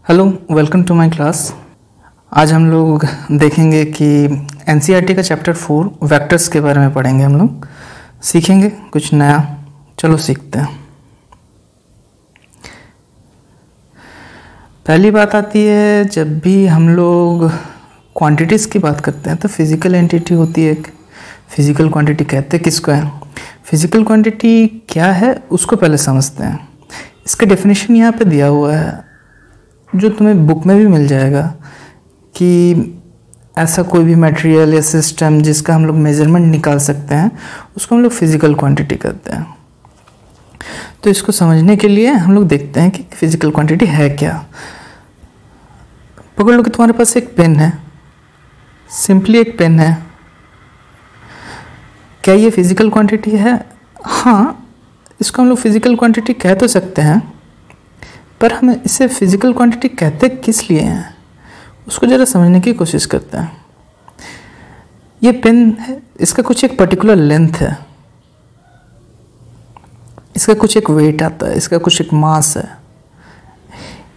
Hello, welcome to my class. आज हम लोग देखेंगे कि एनसीईआरटी का चैप्टर 4 वेक्टर्स के बारे में पढ़ेंगे। हम लोग सीखेंगे कुछ नया। चलो सीखते हैं। पहली बात आती है, जब भी हम लोग क्वांटिटीज़ की बात करते हैं तो फिज़िकल एंटिटी होती है एक। फिज़िकल क्वांटिटी कहते हैं किसको है? फिज़िकल क्वांटिटी क्या है उसको पहले समझते हैं। इसका डेफिनेशन यहाँ पे दिया हुआ है, जो तुम्हें बुक में भी मिल जाएगा, कि ऐसा कोई भी मटेरियल या सिस्टम जिसका हम लोग मेजरमेंट निकाल सकते हैं उसको हम लोग फिज़िकल क्वांटिटी कहते हैं। तो इसको समझने के लिए हम लोग देखते हैं कि फिज़िकल क्वांटिटी है क्या। पकड़ लो कि तुम्हारे पास एक पेन है, सिंपली एक पेन है। क्या ये फिज़िकल क्वांटिटी है? हाँ, इसको हम लोग फिज़िकल क्वांटिटी कह तो सकते हैं, पर हम इसे फिज़िकल क्वांटिटी कहते किस लिए हैं उसको ज़रा समझने की कोशिश करते हैं। ये पेन है, इसका कुछ एक पर्टिकुलर लेंथ है, इसका कुछ एक वेट आता है, इसका कुछ एक मास है।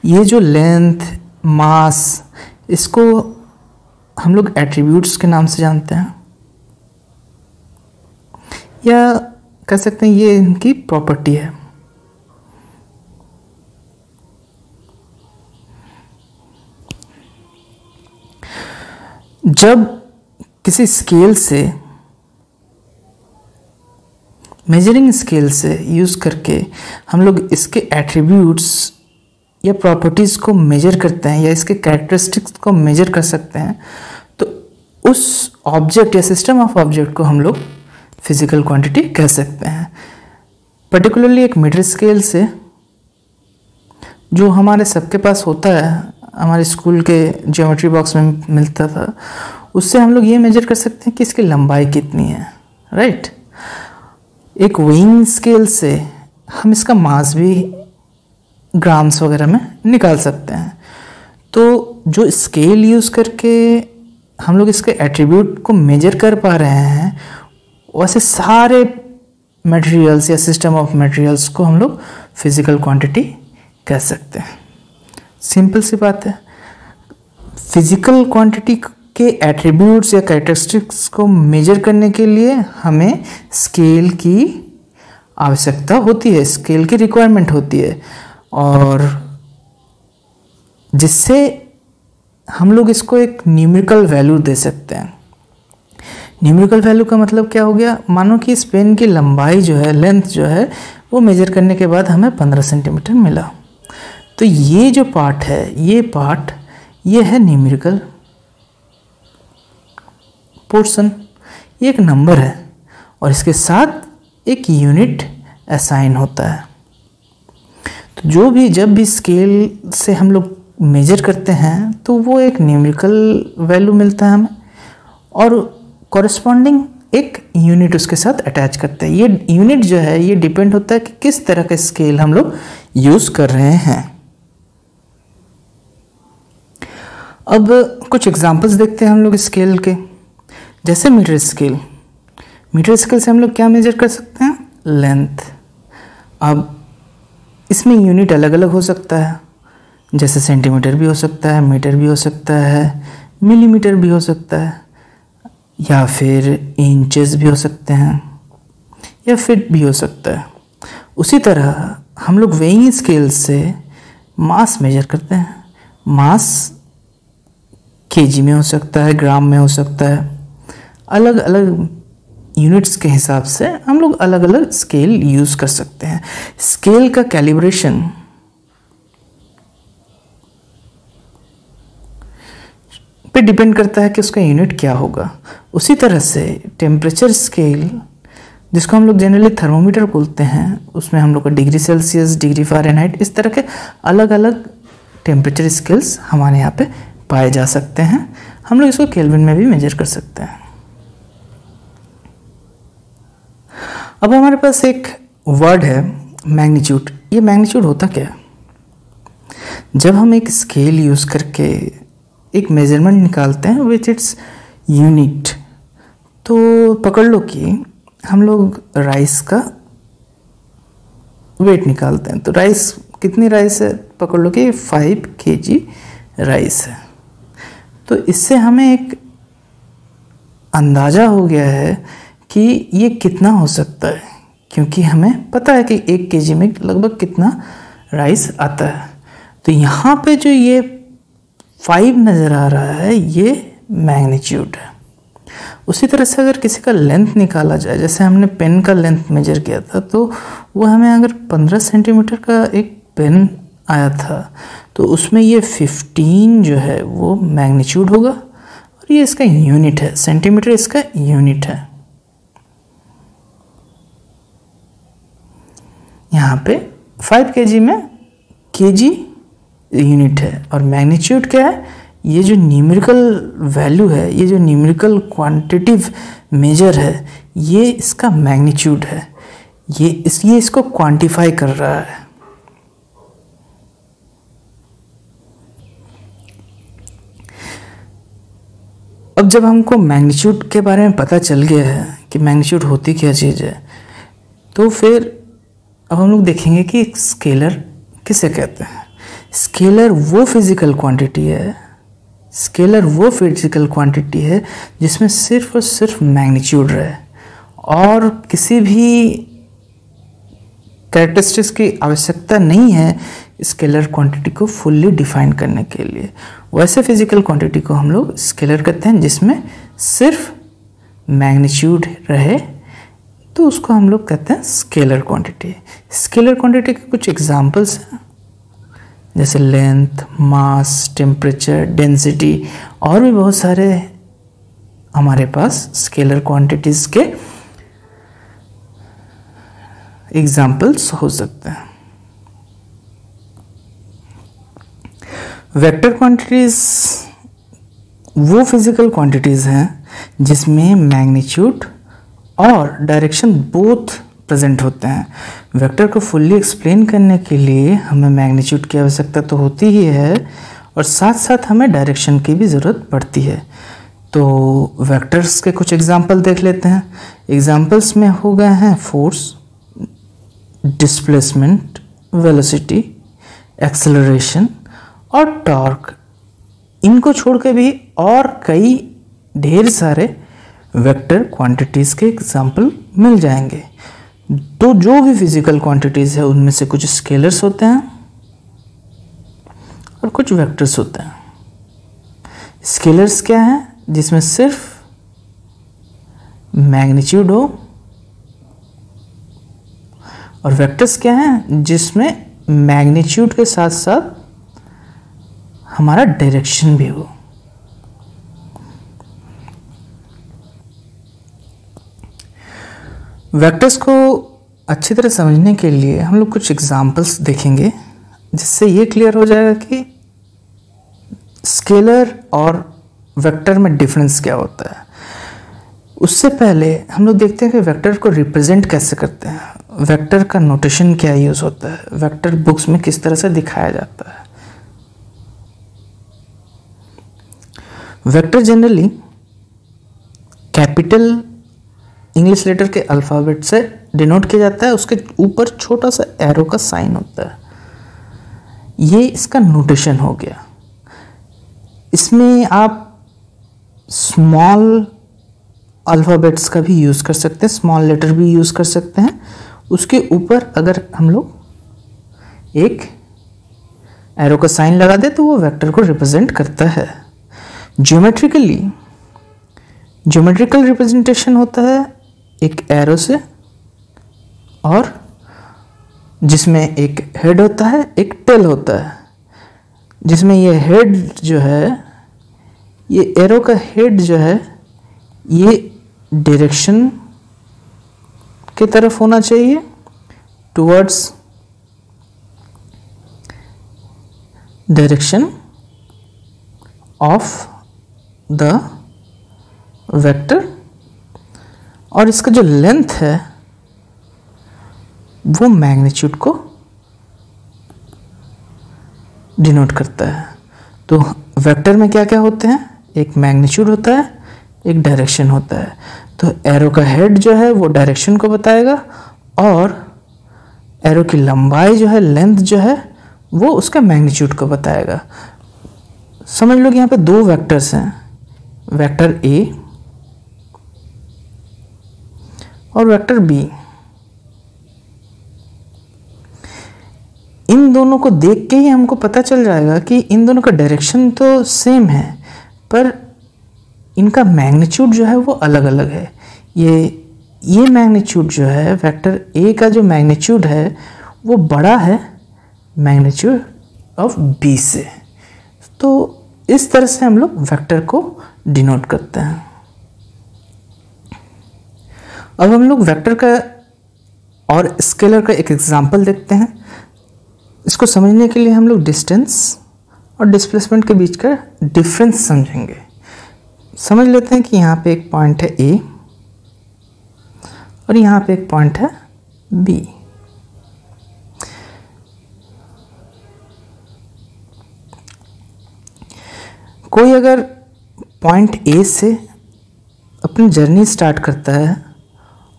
ये जो लेंथ, मास, इसको हम लोग एट्रीब्यूट्स के नाम से जानते हैं, या कह सकते हैं ये इनकी प्रॉपर्टी है। जब किसी स्केल से, मेजरिंग स्केल से यूज़ करके हम लोग इसके एट्रीब्यूट्स या प्रॉपर्टीज़ को मेजर करते हैं या इसके कैरेक्टरिस्टिक्स को मेजर कर सकते हैं, तो उस ऑब्जेक्ट या सिस्टम ऑफ ऑब्जेक्ट को हम लोग फिज़िकल क्वांटिटी कह सकते हैं। पर्टिकुलरली एक मीटर स्केल से, जो हमारे सबके पास होता है, हमारे स्कूल के ज्योमेट्री बॉक्स में मिलता था, उससे हम लोग ये मेजर कर सकते हैं कि इसकी लंबाई कितनी है, राइट। एक वेइंग स्केल से हम इसका मास भी ग्राम्स वगैरह में निकाल सकते हैं। तो जो स्केल यूज़ करके हम लोग इसके एट्रीब्यूट को मेजर कर पा रहे हैं, वैसे सारे मटेरियल्स या सिस्टम ऑफ मटेरियल्स को हम लोग फिज़िकल क्वांटिटी कह सकते हैं। सिंपल सी बात है। फिज़िकल क्वांटिटी के एट्रीब्यूट्स या कैरेक्टरिस्टिक्स को मेजर करने के लिए हमें स्केल की आवश्यकता होती है, स्केल की रिक्वायरमेंट होती है, और जिससे हम लोग इसको एक न्यूमेरिकल वैल्यू दे सकते हैं। न्यूमेरिकल वैल्यू का मतलब क्या हो गया? मानो कि इस पेन की लंबाई जो है, लेंथ जो है, वो मेजर करने के बाद हमें 15 सेंटीमीटर मिला। तो ये जो पार्ट है, ये है न्यूमेरिकल पोर्शन। ये एक नंबर है और इसके साथ एक यूनिट असाइन होता है। तो जब भी स्केल से हम लोग मेजर करते हैं तो वो एक न्यूमेरिकल वैल्यू मिलता है हमें, और कॉरेस्पॉन्डिंग एक यूनिट उसके साथ अटैच करते हैं। ये यूनिट जो है, ये डिपेंड होता है कि किस तरह का स्केल हम लोग यूज़ कर रहे हैं। अब कुछ एग्जांपल्स देखते हैं हम लोग स्केल के। जैसे मीटर स्केल से हम लोग क्या मेजर कर सकते हैं? लेंथ। अब इसमें यूनिट अलग अलग हो सकता है, जैसे सेंटीमीटर भी हो सकता है, मीटर भी हो सकता है, मिलीमीटर भी हो सकता है, या फिर इंचेस भी हो सकते हैं, या फीट भी हो सकता है। उसी तरह हम लोग वेइंग स्केल से मास मेजर करते हैं। मास केजी में हो सकता है, ग्राम में हो सकता है। अलग अलग यूनिट्स के हिसाब से हम लोग अलग अलग स्केल यूज़ कर सकते हैं। स्केल का कैलिब्रेशन पे डिपेंड करता है कि उसका यूनिट क्या होगा। उसी तरह से टेम्परेचर स्केल, जिसको हम लोग जनरली थर्मोमीटर बोलते हैं, उसमें हम लोग का डिग्री सेल्सियस, डिग्री फ़ारेनहाइट, इस तरह के अलग अलग टेम्परेचर स्केल्स हमारे यहाँ पे पाए जा सकते हैं। हम लोग इसको केल्विन में भी मेजर कर सकते हैं। अब हमारे पास एक वर्ड है मैग्नीट्यूड। ये मैग्नीट्यूड होता क्या है? जब हम एक स्केल यूज़ करके एक मेजरमेंट निकालते हैं विच इट्स यूनिट, तो पकड़ लो कि हम लोग राइस का वेट निकालते हैं। तो राइस कितनी राइस है, पकड़ लो कि 5 kg राइस है। तो इससे हमें एक अंदाज़ा हो गया है कि ये कितना हो सकता है, क्योंकि हमें पता है कि 1 kg में लगभग कितना राइस आता है। तो यहाँ पे जो ये 5 नज़र आ रहा है ये मैग्नीट्यूड है। उसी तरह से अगर किसी का लेंथ निकाला जाए, जैसे हमने पेन का लेंथ मेजर किया था, तो वो हमें अगर 15 सेंटीमीटर का एक पेन आया था तो उसमें ये 15 जो है वो मैग्नीट्यूड होगा और ये इसका यूनिट है, सेंटीमीटर इसका यूनिट है। यहाँ पे 5 kg में kg यूनिट है और मैग्नीट्यूड क्या है, ये जो न्यूमेरिकल वैल्यू है, ये जो न्यूमेरिकल क्वांटिटिव मेजर है, ये इसका मैग्नीट्यूड है। ये इसलिए इसको क्वांटिफाई कर रहा है। अब जब हमको मैग्नीट्यूड के बारे में पता चल गया है कि मैग्नीट्यूड होती क्या चीज़ है, तो फिर अब हम लोग देखेंगे कि स्केलर किसे कहते हैं। स्केलर वो फिजिकल क्वांटिटी है, स्केलर वो फिजिकल क्वांटिटी है जिसमें सिर्फ और सिर्फ मैग्नीट्यूड रहे और किसी भी कैरेक्टरिस्टिक्स की आवश्यकता नहीं है स्केलर क्वांटिटी को फुल्ली डिफाइन करने के लिए। वैसे फिजिकल क्वांटिटी को हम लोग स्केलर कहते हैं जिसमें सिर्फ मैग्नीट्यूड रहे, तो उसको हम लोग कहते हैं स्केलर क्वांटिटी। स्केलर क्वांटिटी के कुछ एग्जांपल्स हैं, जैसे लेंथ, मास, टेम्परेचर, डेंसिटी और भी बहुत सारे हमारे पास स्केलर क्वांटिटीज़ के एग्जाम्पल्स हो सकते हैं। वेक्टर क्वांटिटीज़ वो फिजिकल क्वांटिटीज़ हैं जिसमें मैग्नीट्यूड और डायरेक्शन बोथ प्रेजेंट होते हैं। वेक्टर को फुल्ली एक्सप्लेन करने के लिए हमें मैग्नीट्यूड की आवश्यकता तो होती ही है और साथ साथ हमें डायरेक्शन की भी ज़रूरत पड़ती है। तो वेक्टर्स के कुछ एग्जांपल देख लेते हैं। एग्जांपल्स में हो गए हैं फोर्स, डिस्प्लेसमेंट, वेलोसिटी, एक्सेलरेशन और टॉर्क। इनको छोड़ के भी और कई ढेर सारे वेक्टर क्वांटिटीज़ के एग्जांपल मिल जाएंगे। तो जो भी फिजिकल क्वांटिटीज़ है उनमें से कुछ स्केलर्स होते हैं और कुछ वेक्टर्स होते हैं। स्केलर्स क्या है, जिसमें सिर्फ मैग्नीट्यूड हो, और वेक्टर्स क्या है जिसमें मैग्नीट्यूड के साथ साथ हमारा डायरेक्शन भी हो। वेक्टर्स को अच्छी तरह समझने के लिए हम लोग कुछ एग्जांपल्स देखेंगे, जिससे ये क्लियर हो जाएगा कि स्केलर और वेक्टर में डिफरेंस क्या होता है। उससे पहले हम लोग देखते हैं कि वेक्टर को रिप्रेजेंट कैसे करते हैं, वेक्टर का नोटेशन क्या यूज़ होता है, वेक्टर बुक्स में किस तरह से दिखाया जाता है। Vector generally capital English letter के अल्फ़ाबेट से डिनोट किया जाता है, उसके ऊपर छोटा सा एरो का साइन होता है। ये इसका नोटेशन हो गया। इसमें आप स्मॉल अल्फ़ाबेट्स का भी यूज़ कर सकते हैं, स्मॉल लेटर भी यूज़ कर सकते हैं। उसके ऊपर अगर हम लोग एक एरो का साइन लगा दे तो वो वेक्टर को रिप्रेजेंट करता है। ज्योमेट्रिकल रिप्रेजेंटेशन होता है एक एरो से, और जिसमें एक हेड होता है, एक टेल होता है। जिसमें ये हेड जो है, ये एरो का हेड जो है, ये डायरेक्शन की तरफ होना चाहिए, towards direction of the vector, और इसका जो लेंथ है वो मैग्नीट्यूड को डिनोट करता है। तो वेक्टर में क्या क्या होते हैं, एक मैग्नीट्यूड होता है, एक डायरेक्शन होता है। तो एरो का हेड जो है वो डायरेक्शन को बताएगा और एरो की लंबाई जो है, लेंथ जो है, वो उसका मैग्नीट्यूड को बताएगा। समझ लो कि यहाँ पे दो वेक्टर्स हैं, वेक्टर ए और वेक्टर बी। इन दोनों को देख के ही हमको पता चल जाएगा कि इन दोनों का डायरेक्शन तो सेम है, पर इनका मैग्नीट्यूड जो है वो अलग अलग है। ये मैग्नीट्यूड जो है, वेक्टर ए का जो मैग्नीट्यूड है वो बड़ा है मैग्नीट्यूड ऑफ बी से। तो इस तरह से हम लोग वेक्टर को डिनोट करते हैं। अब हम लोग वेक्टर का और स्केलर का एक एग्जांपल देखते हैं। इसको समझने के लिए हम लोग डिस्टेंस और डिस्प्लेसमेंट के बीच का डिफरेंस समझेंगे। समझ लेते हैं कि यहाँ पे एक पॉइंट है ए और यहाँ पे एक पॉइंट है बी। कोई अगर पॉइंट ए से अपनी जर्नी स्टार्ट करता है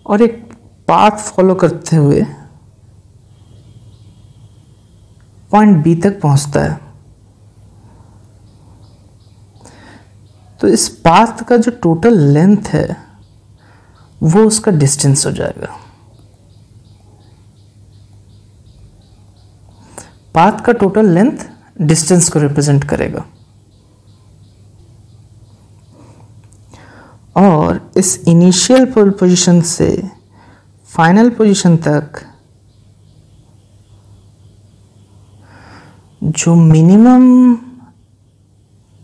और एक पाथ फॉलो करते हुए पॉइंट बी तक पहुंचता है, तो इस पाथ का जो टोटल लेंथ है वो उसका डिस्टेंस हो जाएगा। पाथ का टोटल लेंथ डिस्टेंस को रिप्रेजेंट करेगा। और इस इनिशियल पोजीशन से फाइनल पोजीशन तक जो मिनिमम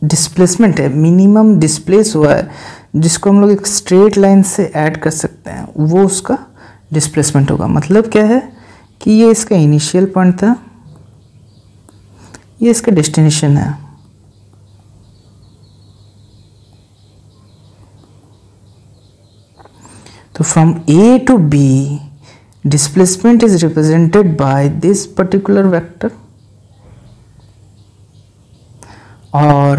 डिस्प्लेसमेंट है, मिनिमम डिस्प्लेस हुआ है, जिसको हम लोग एक स्ट्रेट लाइन से ऐड कर सकते हैं, वो उसका डिस्प्लेसमेंट होगा। मतलब क्या है कि ये इसका इनिशियल पॉइंट था, ये इसका डेस्टिनेशन है। तो from A to B displacement is represented by this particular vector, और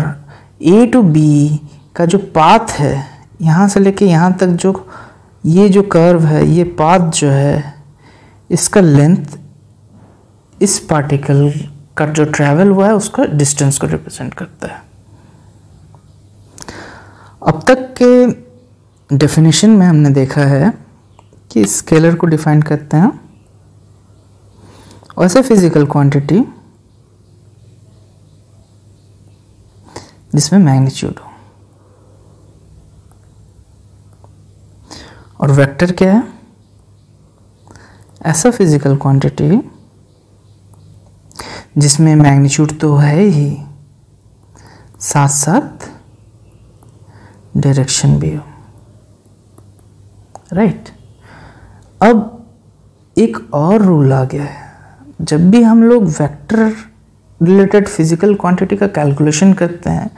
ए टू बी का जो पाथ है यहाँ से लेके यहाँ तक, जो ये जो कर्व है, ये पाथ जो है, इसका लेंथ इस पार्टिकल का जो ट्रैवल हुआ है उसका डिस्टेंस को रिप्रेजेंट करता है। अब तक के डेफिनेशन में हमने देखा है कि स्केलर को डिफाइन करते हैं और ऐसे फिजिकल क्वांटिटी जिसमें मैग्नीट्यूड हो। और वेक्टर क्या है? ऐसा फिजिकल क्वांटिटी जिसमें मैग्नीट्यूड तो है ही, साथ साथ डायरेक्शन भी हो। राइट। अब एक और रूल आ गया है, जब भी हम लोग वेक्टर रिलेटेड फिजिकल क्वांटिटी का कैलकुलेशन करते हैं,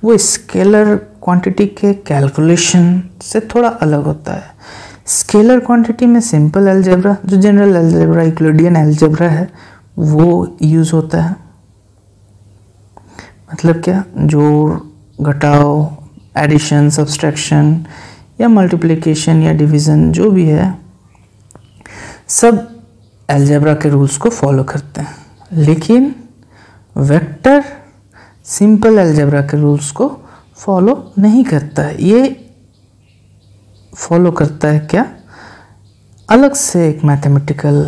वो स्केलर क्वांटिटी के कैलकुलेशन से थोड़ा अलग होता है। स्केलर क्वांटिटी में सिंपल अलजेब्रा, जो जनरल अलजेब्रा, यूक्लिडियन अलजेब्रा है, वो यूज़ होता है। मतलब क्या? जोड़, घटाव, एडिशन, सब्सट्रैक्शन या मल्टीप्लिकेशन या डिवीज़न जो भी है, सब अलजेब्रा के रूल्स को फॉलो करते हैं। लेकिन वेक्टर सिंपल अलजेब्रा के रूल्स को फॉलो नहीं करता है। ये फॉलो करता है क्या? अलग से एक मैथमेटिकल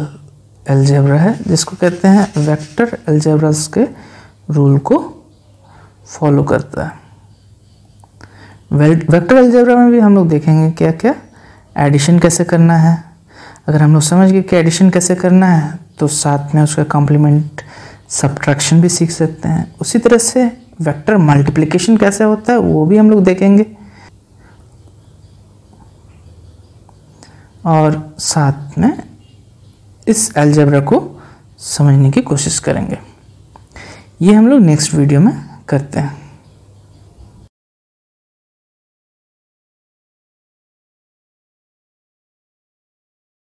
अलजेब्रा है जिसको कहते हैं वेक्टर अलजेब्रास के रूल को फॉलो करता है। वेक्टर अलजेब्रा में भी हम लोग देखेंगे क्या क्या, एडिशन कैसे करना है। अगर हम लोग समझ गए कि एडिशन कैसे करना है तो साथ में उसका कॉम्प्लीमेंट सब्ट्रैक्शन भी सीख सकते हैं। उसी तरह से वेक्टर मल्टीप्लिकेशन कैसे होता है वो भी हम लोग देखेंगे, और साथ में इस अलजेब्रा को समझने की कोशिश करेंगे। ये हम लोग नेक्स्ट वीडियो में करते हैं।